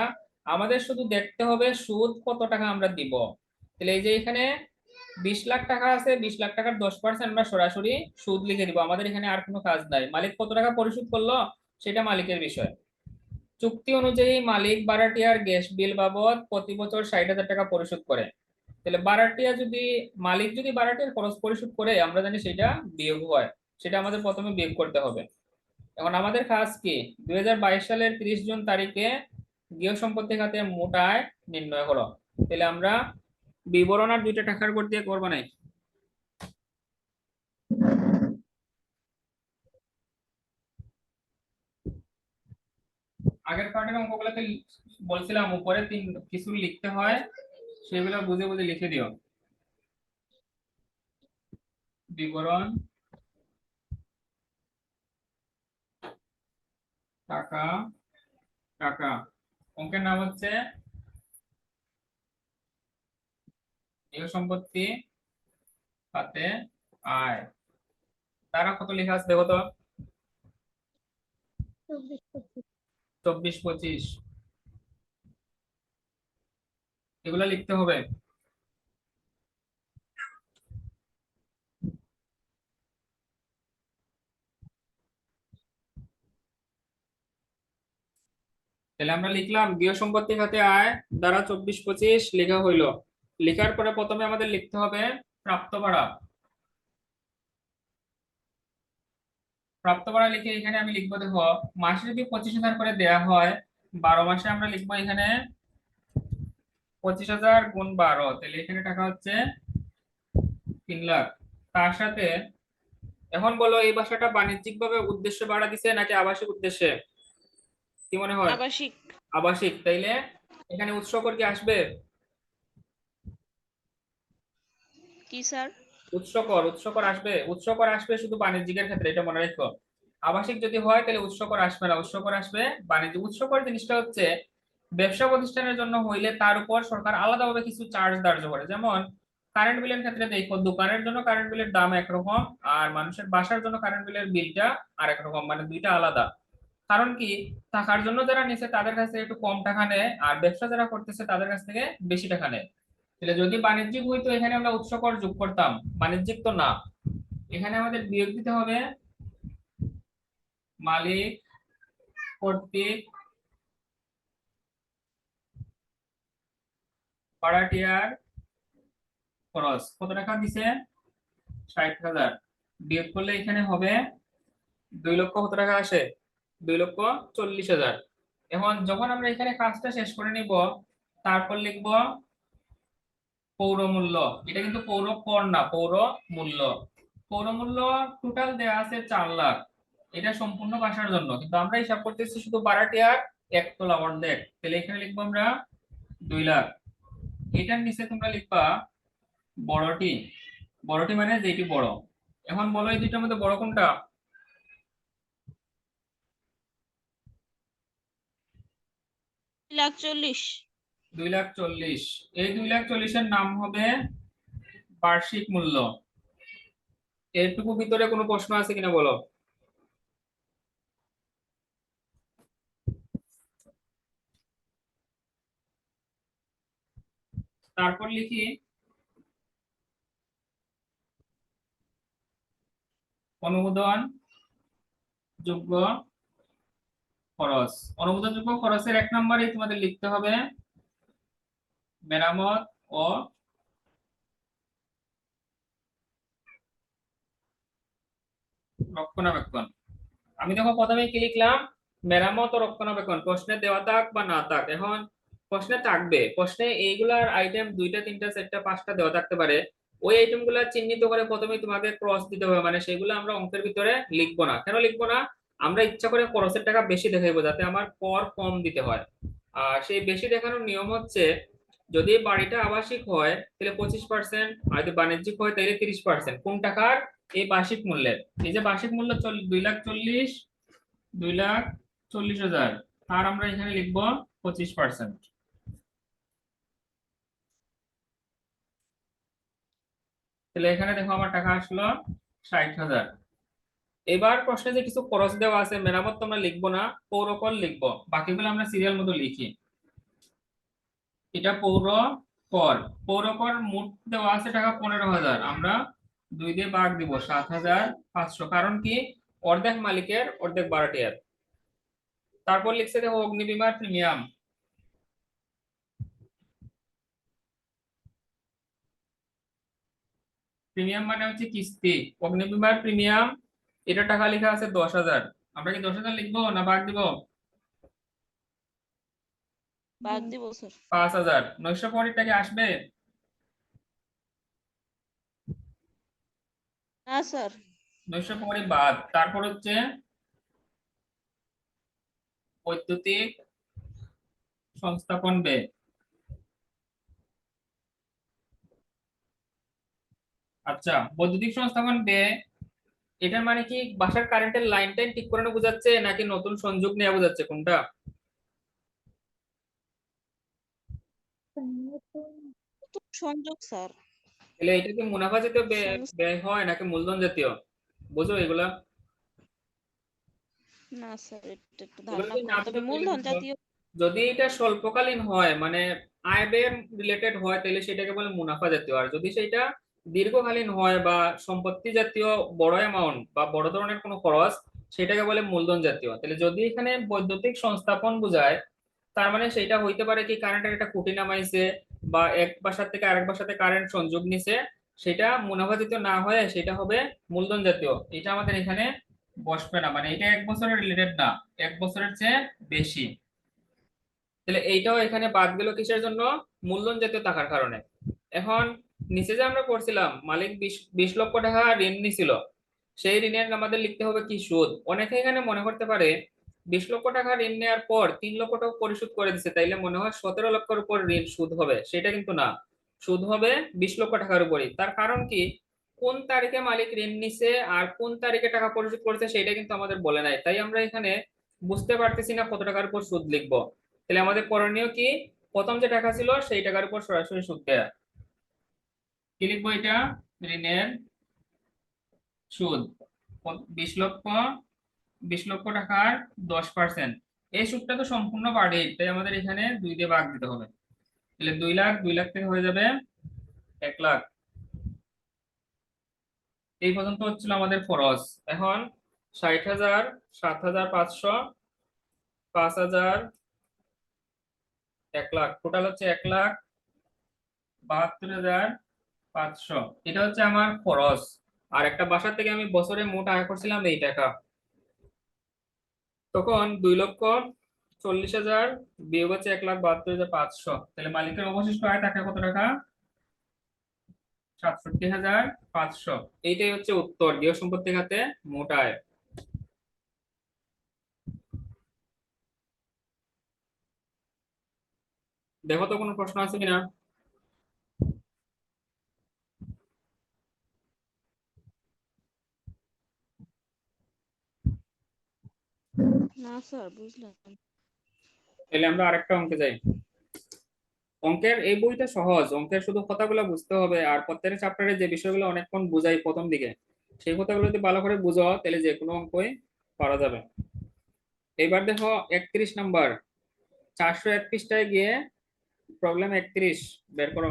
Speaker 1: আমাদের শুধু দেখতে হবে সুদ কত টাকা আমরা দিব। তাহলে এই যে এখানে 20 লাখ টাকা আছে, 20 লাখ টাকার 10% আমরা সরাসরি সুদ লিখে দিব, আমাদের এখানে আর কোনো কাজ নাই। মালিক কত টাকা পরিশোধ করলো সেটা মালিকের বিষয়। চুক্তি অনুযায়ী মালিক ভাড়াটিয়ার গ্যাস বিল বাবদ প্রতি বছর 60,000 টাকা পরিশোধ করে। তাহলে ভাড়াটিয়া যদি, মালিক যদি ভাড়াটিয়ার খরচ পরিশোধ করে, আমরা জানি সেটা বিয়োগ হয়, সেটা আমাদের প্রথমে বিয়োগ করতে হবে। এখন আমাদের কাজ কি, 2022 সালের 30 জুন তারিখে গৃহ সম্পত্তি খাতে মোট আয় নির্ণয় করো। তাহলে আমরা বিবরণ আর দুইটা টাকার উপর দিয়ে করবো না। আগের পার্টের অঙ্কগুলোতে বলছিলাম উপরে কিছু লিখতে হয়, সেগুলো বুঝে বুঝে লিখে দিও। বিবরণ, টাকা, টাকা, অঙ্কের নাম হচ্ছে গৃহ সম্পত্তি খাতে আয়। তারা কত লেখা আছে দেখো তো, 24-25, এগুলো লিখতে হবে। তাহলে আমরা লিখলাম গৃহ সম্পত্তি খাতে আয় দ্বারা 24-25 লেখা হইলো। লেখার পরে প্রথমে আমাদের লিখতে হবে প্রাপ্ত ভাড়া। প্রাপ্ত করা লিখে এখানে আমি লিখবো, দেখো মাসে যদি 25,000 করে দেয়া হয়, 12 মাসে আমরা লিখবো এখানে 25,000 গুণ 12, তাহলে এখানে টাকা হচ্ছে 3 লাখ। তার সাথে এখন বলো এই বাসাটা বাণিজ্যিক ভাবে উদ্দেশ্যে ভাড়া দিছে নাকি আবাসিক উদ্দেশ্যে, কি মনে হয়?
Speaker 2: আবাসিক।
Speaker 1: আবাসিক, তাইলে এখানে উৎস কর কি আসবে?
Speaker 2: কি স্যার?
Speaker 1: উৎস কর আসবে, উৎস কর আসবে শুধু বাণিজ্যিকের ক্ষেত্রে, এটা মনে রাখো। আবাসিক যদি হয় তাহলে উৎস কর আসবে না, উৎস কর আসবে বাণিজ্য। উৎস কর জিনিসটা হচ্ছে ব্যবসা প্রতিষ্ঠানের জন্য হইলে তার উপর সরকার আলাদাভাবে কিছু চার্জ ধার্য করে। যেমন কারেন্ট বিলের ক্ষেত্রে দেখো, দোকানের জন্য কারেন্ট বিলের দাম একরকম, আর মানুষের বাসার জন্য কারেন্ট বিলের বিলটা আরেক রকম, মানে দুইটা আলাদা। কারণ কি, টাকার জন্য যারা নিছে তাদের কাছ থেকে একটু কম টাকা নেয়, আর ব্যবসা যারা করতেছে তাদের কাছ থেকে বেশি টাকা নেয়। তাহলে যদি বাণিজ্যিক হইতো এখানে আমরা উৎস কর যোগ করতাম, বাণিজ্যিক তো না, এখানে আমাদের বিয়োগ দিতে হবে মালিক কর্তৃক ভাড়াটিয়ার খরচ। কত টাকা দিছে? 60,000। বিয়োগ করলে এখানে হবে 2 লক্ষ। কত টাকা আসে? 2,40,000। এখন যখন আমরা এখানে কাজটা শেষ করে নিব, তারপর লিখব পৌর মূল্য। এটা কিন্তু পৌর কর না, পৌর মূল্য। পৌর মূল্য টোটাল দেয়া আছে 4 লাখ, এটা সম্পূর্ণ বাসার জন্য, কিন্তু আমরা হিসাব করতেছি শুধু ভাড়াটিয়ার একতলা অর্ধেক, তাহলে এখানে লিখবো আমরা 2 লাখ। এটার নিচে তোমরা লিখবা বড়টি। বড়টি মানে যেটি বড়। এখন বলো এই দুইটার মধ্যে বড় কোনটা?
Speaker 2: 2,40,000।
Speaker 1: 2,40,000। এই 2,40,000 নাম হবে বার্ষিক মূল্য। এরটুকু ভিতরে কোনো প্রশ্ন আছে কিনা বলো? তারপর লিখি অনুমোদন যোগ্য খরচ। অনুমোদন যোগ্য খরচের 1 নম্বরে তোমাদের লিখতে হবে মেরামত ও রক্ষণাবেক্ষণ। আমি দেখো প্রথমে কি লিখলাম, মেরামত ও রক্ষণাবেক্ষণ। প্রশ্নে দেওয়া থাক বা না থাক, এখন প্রশ্নে থাকবে, প্রশ্নে এইগুলার আইটেম 2টা 3টা 4টা 5টা দেওয়া থাকতে পারে। ওই আইটেম গুলা চিহ্নিত করে প্রথমে তোমাকে ক্রস দিতে হবে, মানে সেগুলো আমরা অঙ্কের ভিতরে লিখবো না। কেন লিখবো না? আমরা ইচ্ছা করে খরচের টাকা বেশি দেখাইবো যাতে আমার কর কম দিতে হয়। আর সেই বেশি দেখানোর নিয়ম হচ্ছে, যদি বাড়িটা আবাসিক হয় তাহলে 25%, আর যদি বাণিজ্যিক হয় তাহলে 30%। কোন টাকার? এই বার্ষিক মূল্যের। এই যে বার্ষিক মূল্য 2,40,000, 2,40,000, আর আমরা এখানে লিখবো 25%। তাহলে এখানে দেখো আমার টাকা আসলো 60,000। এবার প্রশ্নে যে কিছু খরচ দেওয়া আছে, মেরামত তোমরা লিখবো না, পৌরকর লিখবো, বাকিগুলো আমরা সিরিয়াল মতো লিখি। এটা পৌর কর। পৌরকর মোট দেওয়া আছে টাকা 15,000, আমরা 2 দিয়ে ভাগ দিব 7,500। কারণ কি, অর্ধেক মালিকের অর্ধেক ভাড়াটিয়ার। তারপর লিখছে দেখো অগ্নিবীমার প্রিমিয়াম। প্রিমিয়াম মানে হচ্ছে কিস্তি। অগ্নিবীমার প্রিমিয়াম, এটা টাকা লেখা আছে 10,000। আমরা কি 10,000 লিখবো না ভাগ দিব?
Speaker 2: বাদ দিব স্যার।
Speaker 1: 5,000। 950 টাকা আসবে?
Speaker 2: না স্যার।
Speaker 1: 950 বাদ। তারপর হচ্ছে বৈদ্যুতিক সংস্থাপন ব্যয়। আচ্ছা, বৈদ্যুতিক সংস্থাপন ব্যয়, এটার মানে কি বাসার কারেন্টের লাইন টাইন ঠিক করানো বোঝাচ্ছে নাকি নতুন সংযোগ নেওয়া বোঝাচ্ছে, কোনটা?
Speaker 2: তো সংযোগ স্যার।
Speaker 1: তাহলে এটা কি মুনাফা জাতীয় ব্যয়
Speaker 2: সংস্থা।
Speaker 1: ব্যয় হয় নাকি মূলধন জাতীয়? বুঝো এগুলা?
Speaker 2: না স্যার, এটা একটু
Speaker 1: এগুলো
Speaker 2: ধারণা
Speaker 1: যদি
Speaker 2: কম,
Speaker 1: না
Speaker 2: তবে
Speaker 1: বুঝো তাহলে
Speaker 2: মূলধন
Speaker 1: বুঝো,
Speaker 2: জাতীয়।
Speaker 1: যদি এটা স্বল্পকালীন হয় মানে আয় ব্যয় রিলেটেড হয় তাহলে সেটাকে বলে মুনাফা জাতীয়। আর যদি সেটা দীর্ঘকালীন হয় বা সম্পত্তি জাতীয় বড় অ্যামাউন্ট বা বড় ধরনের কোনো খরচ, সেটাকে বলে মূলধন জাতীয়। তাহলে যদি এখানে বৈদ্যুতিক সংস্থাপন বোঝায়, তার মানে সেটা হইতে পারে কি কারেন্টের একটা খুঁটি নামাইছে বা এক বাসা থেকে আরেক বাসাতে কারেন্ট সংযোগ নিছে, সেটা মুনাফা জাতীয় না হয়ে সেটা হবে মূলধন জাতীয়। এটা আমাদের এখানে বসবে না, মানে এটা 1 বছরের রিলেটেড না, 1 বছরের চেয়ে বেশি। তাহলে এইটাও এখানে বাদ গেল কিসের জন্য? মূলধন জাতীয় টাকার কারণে। এখন নিচে যে আমরা পড়ছিলাম মালিক 20 লক্ষ টাকা ঋণ নিছিল, সেই ঋণের আমাদের লিখতে হবে কি সুদ। অনেকে এখানে মনে করতে পারে 20 লক্ষ টাকা ঋণ নেওয়ার পর 3 লক্ষ টাকা পরিশোধ করে দিচ্ছে, তাইলে মনে হয় 17 লক্ষের উপর ঋণ সুদ হবে। সেটা কিন্তু না, সুদ হবে 20 লক্ষ টাকার উপরই। তার কারণ কি, কোন তারিখে মালিক ঋণ নিছে আর কোন তারিখে টাকা পরিশোধ করেছে সেটা কিন্তু আমাদের বলে নাই, তাই আমরা এখানে বুঝতে পারতেছি না কত টাকার উপর সুদ লিখবো। তাহলে আমাদের করণীয় কি, প্রথম যে টাকা ছিল সেই টাকার উপর সরাসরি সুদ দেয়া। কি লিখবো এটা? ঋণের সুদ 20 লক্ষ, 20 লক্ষ টাকার 10%। এই সুদটা তো সম্পূর্ণ বাড়ে, তাই আমাদের এখানে 2 দিয়ে ভাগ দিতে হবে। তাহলে 2 লাখ, 2 লাখ থেকে হয়ে যাবে 1 লাখ। এই পর্যন্ত হচ্ছিল আমাদের খরচ। এখন 60,000, 7,500, 5,000, 1 লাখ, টোটাল হচ্ছে 1,72,500। এটা হচ্ছে আমার খরচ। আর একটা বাসা থেকে আমি বছরে মোট আয় করছিলাম এই টাকা। তখন 2,40,000 বিয়োগ হচ্ছে 1,72,500, তাহলে মালিকের অবশিষ্ট আয় টাকা কত টাকা? 67,500। এইটাই হচ্ছে উত্তর, গৃহ সম্পত্তি খাতে মোট আয়। দেখো তো কোনো প্রশ্ন আছে কিনা।
Speaker 2: না স্যার, বুঝলাম।
Speaker 1: তাহলে আমরা আরেকটা অঙ্কে যাই। অঙ্কের এই বইটা সহজ, অঙ্কের শুধু কথাগুলো বুঝতে হবে, আর প্রত্যেকটা চ্যাপ্টারে যে বিষয়গুলো অনেকক্ষণ বুঝাই প্রথম দিকে, সেই কথাগুলো যদি ভালো করে বুঝো তাহলে যে কোনো অঙ্কই পারা যাবে। এবার দেখো 31 নাম্বার, 431টায় গিয়ে প্রবলেম 31 বের করো।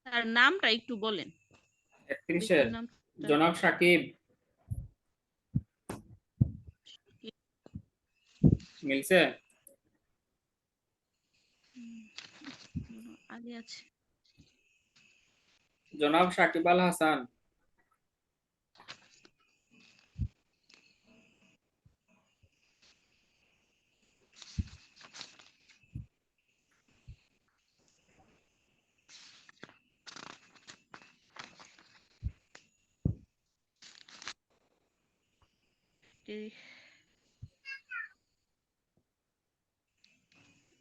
Speaker 2: স্যার, নামটা একটু বলেন,
Speaker 1: 31-এর
Speaker 2: ব্যক্তির নামটা।
Speaker 1: জনাব সাকিব। মিলছে?
Speaker 2: আগে আছে।
Speaker 1: জনাব সাকিব আল হাসান।
Speaker 2: তে-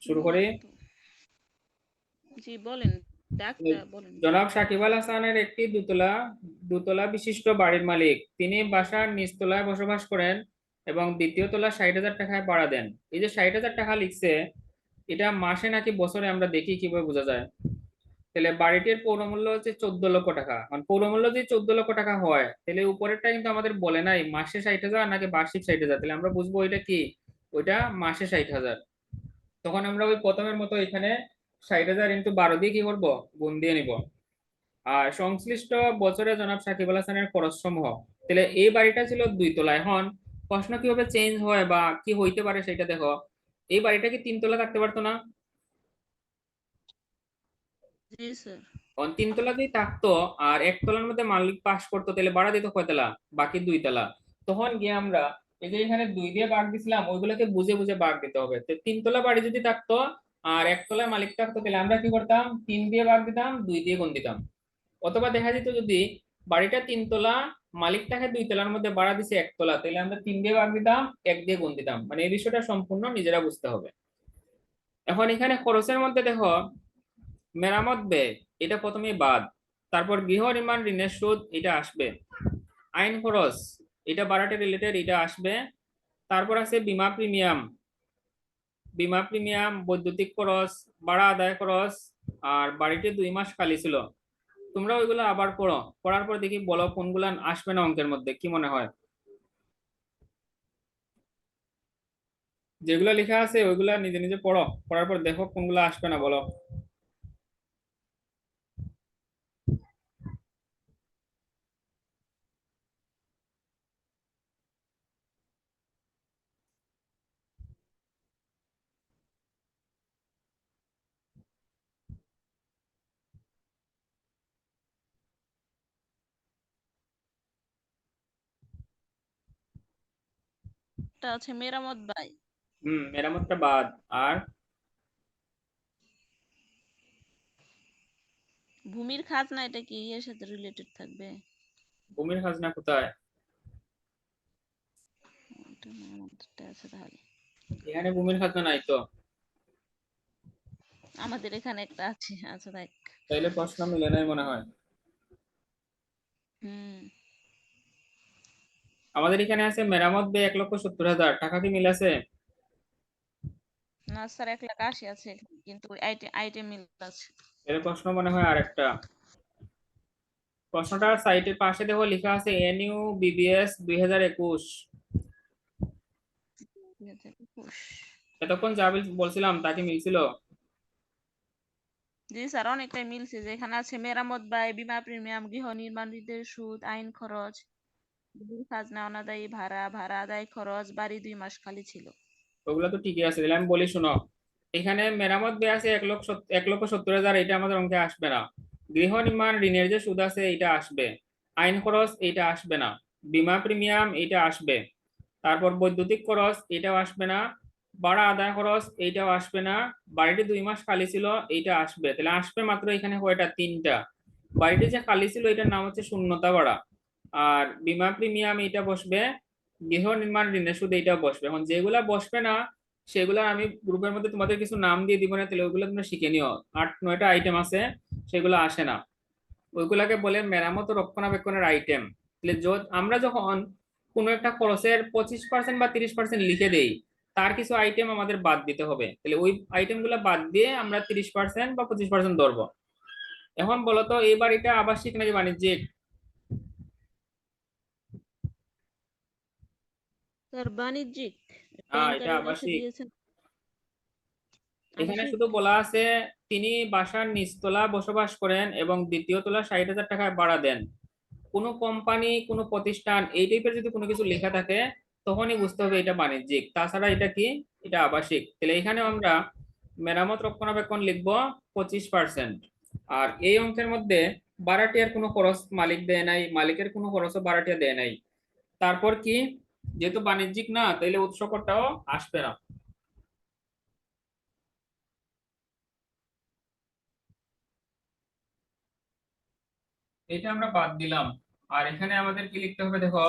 Speaker 1: শুরু করি।
Speaker 2: মূলত, জি বলেন, ডাকটা বলেন।
Speaker 1: জনাব সাকিব আল হাসানের একটি দোতলা দোতলা বিশিষ্ট বাড়ির মালিক। তিনি বাসার নিচতলায় বসবাস করেন এবং দ্বিতীয় তলা 60,000 টাকায় ভাড়া দেন। এই যে 60,000 টাকা লিখছে, এটা মাসে নাকি বছরে আমরা দেখি কিভাবে বোঝা যায়? তাহলে বাড়িটির পৌরমূল্য হচ্ছে 14 লক্ষ টাকা, মানে পৌরমূল্য যদি 14 লক্ষ টাকা হয় তাহলে উপরেরটা কিন্তু আমাদের বলে নাই মাসে 60,000 নাকি বার্ষিক 60,000, তাহলে আমরা বুঝবো ওইটা কি, ওইটা মাসে 60,000। তখন আমরা ওই প্রথমের মতো এখানে 60,000 ইন্টু 12 দিয়ে কি করবো, গুণ দিয়ে নিব। আর সংশ্লিষ্ট বছরে জনাব সাকিব আল হাসানের খরচ সমূহ। তাহলে এই বাড়িটা ছিল 2 তলা। এখন প্রশ্ন কিভাবে চেঞ্জ হয় বা কি হইতে পারে সেটা দেখো। এই বাড়িটা কি 3 তলা থাকতে পারতো না?
Speaker 2: জি স্যার।
Speaker 1: কারণ 3 তলা যদি থাকতো আর 1 তলার মধ্যে মালিক পাস করতো, তাহলে ভাড়া দিত কয়তলা? বাকি 2 তলা। তখন গিয়ে আমরা এই যে এখানে 2 দিয়ে ভাগ দিছিলাম, ওইগুলোকে বুঝে বুঝে ভাগ দিতে হবে। তো 3 তলা বাড়ি যদি থাকতো আর 1 তলার মালিক থাকতো, তাহলে আমরা কি করতাম, 3 দিয়ে ভাগ দিতাম, 2 দিয়ে গুণ দিতাম। অথবা দেখা যেত যদি বাড়িটা 3 তলা, মালিক তাকে 2 তলার মধ্যে ভাড়া দিছে 1 তলা, তাহলে আমরা 3 দিয়ে ভাগ দিতাম, 1 দিয়ে গুণ দিতাম। মানে এই বিষয়টা সম্পূর্ণ নিজেরা বুঝতে হবে। এখন এখানে খরচের মধ্যে দেখো মেরামত ব্যয়, এটা প্রথমেই বাদ। তারপর গৃহ নির্মাণ ঋণের সুদ, এটা আসবে। আইন খরচ, এটা ভাড়াটে রিলেটেড, এটা আসবে। তারপর আছে বীমা প্রিমিয়াম, বীমা প্রিমিয়াম, বৈদ্যুতিক খরচ, ভাড়া আদায় খরচ, আর বাড়িটি 2 মাস খালি ছিল। তোমরা ওইগুলো আবার পড়ো, পড়ার পর দেখি বলো কোনগুলা আসবে না অঙ্কের মধ্যে, কি মনে হয়? যেগুলো লেখা আছে ওইগুলা নিজে নিজে পড়ো, পড়ার পর দেখো কোনগুলো আসবে না, বলো।
Speaker 2: একটা আছে মেরামত ব্যয়।
Speaker 1: মেরামতটা বাদ। আর
Speaker 2: ভূমির খাজনা, এটা কি এর সাথে রিলেটেড থাকবে?
Speaker 1: ভূমির খাজনা কোথায়?
Speaker 2: এটা মেরামতটা আছে তাহলে।
Speaker 1: এখানে ভূমির খাজনা নাই তো।
Speaker 2: আমাদের এখানে একটা আছে, আচ্ছা দেখ।
Speaker 1: তাইলে প্রশ্ন মিলে নাই মনে হয়।
Speaker 2: হুম।
Speaker 1: আমাদের এখানে আছে মেরামত ব্যয় 1,70,000 টাকা, কি মিল আছে?
Speaker 2: না স্যার, 1,80,000 আছে, কিন্তু আইটেম মিল আছে।
Speaker 1: এর প্রশ্ন মনে হয় আরেকটা। প্রশ্নটা সাইটের পাশে দেখো লেখা আছে এনইউ বিবিএস 2021।
Speaker 2: 2021।
Speaker 1: এতক্ষণ যা বলছিলাম তা কি মিলছিল?
Speaker 2: জি স্যার, অনেকটাই মিলছে। যেখানে আছে মেরামত ব্যয়, বীমা প্রিমিয়াম, গৃহ নির্মাণ ঋণের সুদ, আইন খরচ, ভূমির খাজনা, অনাদায়ী ভাড়া, ভাড়া আদায় খরচ, বাড়ি 2 মাস খালি ছিল।
Speaker 1: ওগুলো তো ঠিকই আছে, তাহলে আমি বলি শোনো। এখানে মেরামত ব্যয় আছে 1,70,000, এটা আমাদের অঙ্কে আসবে না। গৃহ নির্মাণ ঋণের যে সুদ আছে এটা আসবে। আইন খরচ এটা আসবে না। বীমা প্রিমিয়াম এটা আসবে। তারপর বৈদ্যুতিক খরচ এটাও আসবে না। ভাড়া আদায় খরচ এইটাও আসবে না। বাড়িটি 2 মাস খালি ছিল এইটা আসবে। তাহলে আসবে মাত্র এখানে কয়টা? 3টা। বাড়িটি যে খালি ছিল এটার নাম হচ্ছে শূন্যতা ভাড়া। আর বীমা প্রিমিয়াম এটা বসবে। গৃহ নির্মাণ ঋণের সুদ এইটাও বসবে। এখন যেগুলা বসবে না সেগুলা আমি গ্রুপের মধ্যে তোমাদের কিছু নাম দিয়ে দিব না, তাহলে ওইগুলো তোমরা শিখে নিও। 8-9টা আইটেম আছে, সেগুলো আসে না। ওইগুলাকে বলে মেরামত ও রক্ষণাবেক্ষণের আইটেম। তাহলে আমরা যখন কোনো একটা খরচের 25% বা 30% লিখে দেই, তার কিছু আইটেম আমাদের বাদ দিতে হবে। তাহলে ওই আইটেম গুলা বাদ দিয়ে আমরা 30% বা 25% ধরবো। এখন বলো তো এই বাড়িটা আবাসিক নাকি বাণিজ্যিক?
Speaker 2: স্যার বাণিজ্যিক,
Speaker 1: এটা
Speaker 2: ব্যাংকারে রেখে
Speaker 1: আবাসিক।
Speaker 2: দিয়েছেন।
Speaker 1: এখানে
Speaker 2: আবাসিক।
Speaker 1: শুধু বলা আছে তিনি বাসার নিচতলা বসবাস করেন এবং দ্বিতীয় তলা 60,000 টাকায় ভাড়া দেন। কোনো কোম্পানি, কোনো প্রতিষ্ঠান এই টাইপের যদি কোনো কিছু লেখা থাকে তখনই বুঝতে হবে এটা বাণিজ্যিক, তাছাড়া এটা কি? এটা আবাসিক। তাহলে এখানে আমরা মেরামত রক্ষণাবেক্ষণ লিখবো 25%। আর এই অঙ্কের মধ্যে ভাড়াটিয়ার কোনো খরচ মালিক দেয় নাই, মালিকের কোনো খরচও ভাড়াটিয়া দেয় নাই। তারপর কি? যেহেতু বাণিজ্যিক না তাইলে উৎস করটাও আসবে না। এটা আমরা বাদ দিলাম। আর এখানে আমাদের কি লিখতে হবে দেখো,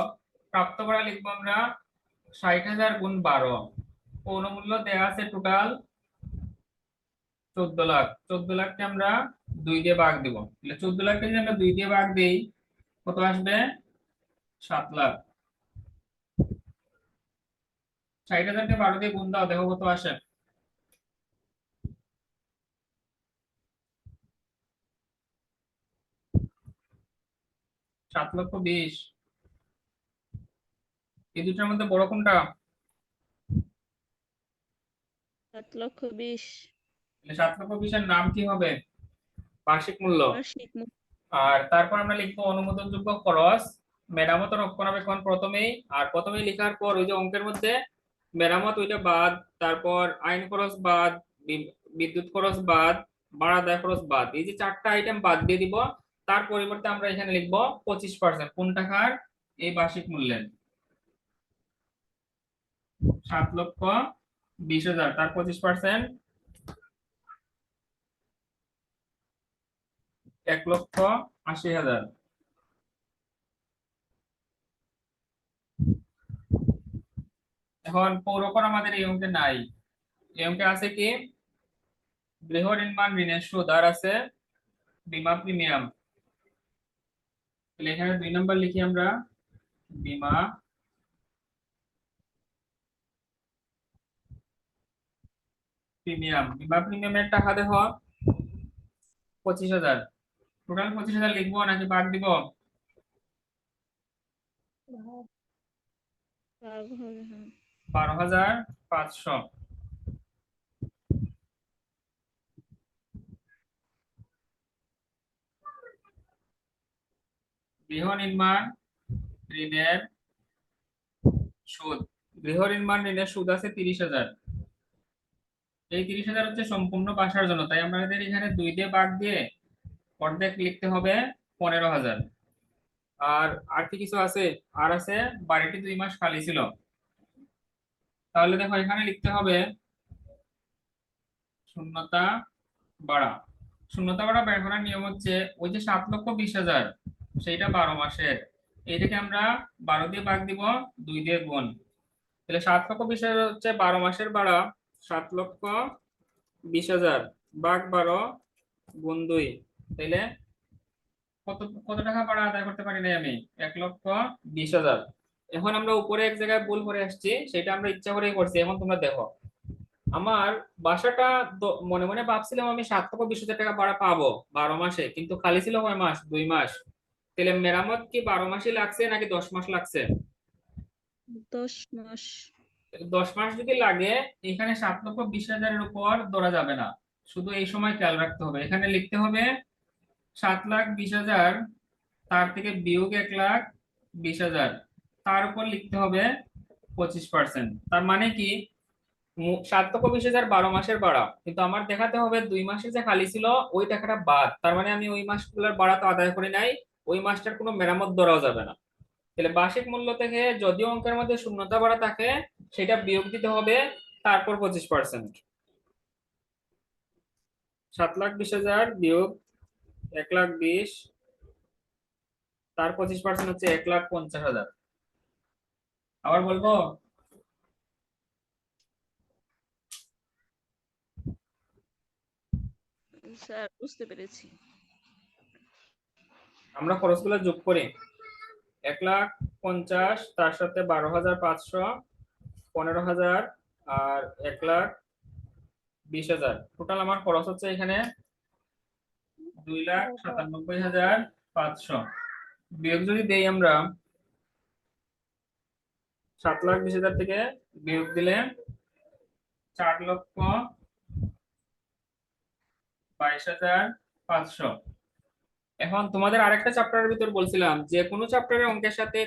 Speaker 1: প্রাপ্ত ভাড়া লিখবো আমরা 60,000 গুণ 12। পৌনমূল্য দেওয়া আছে টোটাল 14 লাখ। 14 লাখকে আমরা 2 দিয়ে ভাগ দিব। তাহলে 14 লাখকে যদি আমরা 2 দিয়ে ভাগ দিই কত আসবে? 7 লাখ। 60,000কে 12 দিয়ে গুণ দাও, দেখো কত আসে। 7,20,000। এই দুটোর মধ্যে বড় কোনটা?
Speaker 2: 7,20,000।
Speaker 1: তাহলে 7,20,000 নাম কি হবে? বার্ষিক মূল্য।
Speaker 2: বার্ষিক
Speaker 1: আর তারপর আমরা লিখবো অনুমোদনযোগ্য খরচ। মেরামত ও রক্ষণাবেক্ষণ প্রথমেই, আর প্রথমেই লেখার পর ওই যে অঙ্কের মধ্যে মেরামত ওইটা বাদ, তারপর আইন খরচ বাদ, বিদ্যুৎ খরচ বাদ, ভাড়া দেয় খরচ বাদ, এই যে 4টা আইটেম বাদ দিয়ে দিব। তার পরিবর্তে আমরা এখানে লিখবো 25%। কোন টাকার? এই বার্ষিক মূল্যের 7,20,000, তার 25% 1,80,000। এখন পৌরকর আমাদের এই অঙ্কে নাই। এই অঙ্কে আছে কি? গৃহ নির্মাণ ঋণের সুদ আর আছে বীমা প্রিমিয়াম। তাহলে এখানে 2 নম্বর লিখি আমরা, বীমা প্রিমিয়াম। বীমা প্রিমিয়ামের টাকা দেখো 25,000। টোটাল 25,000 লিখবো নাকি ভাগ দিব?
Speaker 2: ভাগ হবে, হ্যাঁ।
Speaker 1: 12,500। গৃহ নির্মাণ ঋণের সুদ। গৃহ নির্মাণ ঋণের সুদ আছে 30,000। এই 30,000 হচ্ছে সম্পূর্ণ বাসার জন্য, তাই আমাদের এখানে 2 দিয়ে ভাগ দিয়ে অর্ধেক লিখতে হবে 15,000। আর আর কি কিছু আছে? আর আছে বাড়িটি 2 মাস খালি ছিল। তাহলে দেখো এখানে লিখতে হবে শূন্যতা বাড়া। শূন্যতা বাড়া বের করার নিয়ম হচ্ছে ওই যে 7,20,000 সেইটা 12 মাসের, এইটাকে আমরা 12 দিয়ে ভাগ দিব, 2 দিয়ে গুণ। তাহলে 7,20,000 হচ্ছে 12 মাসের ভাড়া, 7,20,000 ভাগ 12 গুণ 2, তাইলে কত কত টাকা ভাড়া আদায় করতে পারি নাই আমি? 1,20,000। এখন আমরা উপরে এক জায়গায় ভুল করে আসছি, সেটা আমরা ইচ্ছা করেই করছি। এখন তোমরা দেখো, আমার বাসাটা মনে মনে ভাবছিলাম আমি 7,20,000 টাকা ভাড়া পাবো 12 মাসে, কিন্তু খালি ছিল কয় মাস? 2 মাস। তাহলে মেরামত কি 12 মাসই লাগছে নাকি 10 মাস লাগছে?
Speaker 2: 10 মাস।
Speaker 1: 10 মাস যদি লাগে, এখানে 7,20,000-এর উপর ধরা যাবে না। শুধু এই সময় খেয়াল রাখতে হবে, এখানে লিখতে হবে 7,20,000, তার থেকে বিয়োগ 1,20,000, তার উপর লিখতে হবে 25%। তার মানে কি, 7,20,000 12 মাসের ভাড়া, কিন্তু আমার দেখাতে হবে 2 মাসে যে খালি ছিল ওই টাকাটা বাদ। তার মানে আমি ওই মাসগুলোর ভাড়া তো আদায় করি নাই, ওই মাসটার কোনো মেরামত ধরাও যাবে না। তাহলে বার্ষিক মূল্য থেকে যদিও অঙ্কের মধ্যে শূন্যতা ভাড়া থাকে, সেটা বিয়োগ দিতে হবে, তারপর 25%। 7,20,000 বিয়োগ 1,20,000, তার 25% হচ্ছে 1,50,000। আবার বলবো,
Speaker 2: স্যার বুঝতে পেরেছি।
Speaker 1: আমরা খরচগুলো যোগ করি। 1,50,000, তার সাথে 12,500, 15,000, আর 1,20,000, টোটাল আমার খরচ হচ্ছে এখানে 2,97,500। বিয়োগ যদি দেই আমরা, 7,20,000 থেকে বিয়োগ দিলে 4,22,500। এখন তোমাদের আরেকটা চ্যাপ্টারের ভিতর বলছিলাম যে কোনো চ্যাপ্টারের অঙ্কের সাথে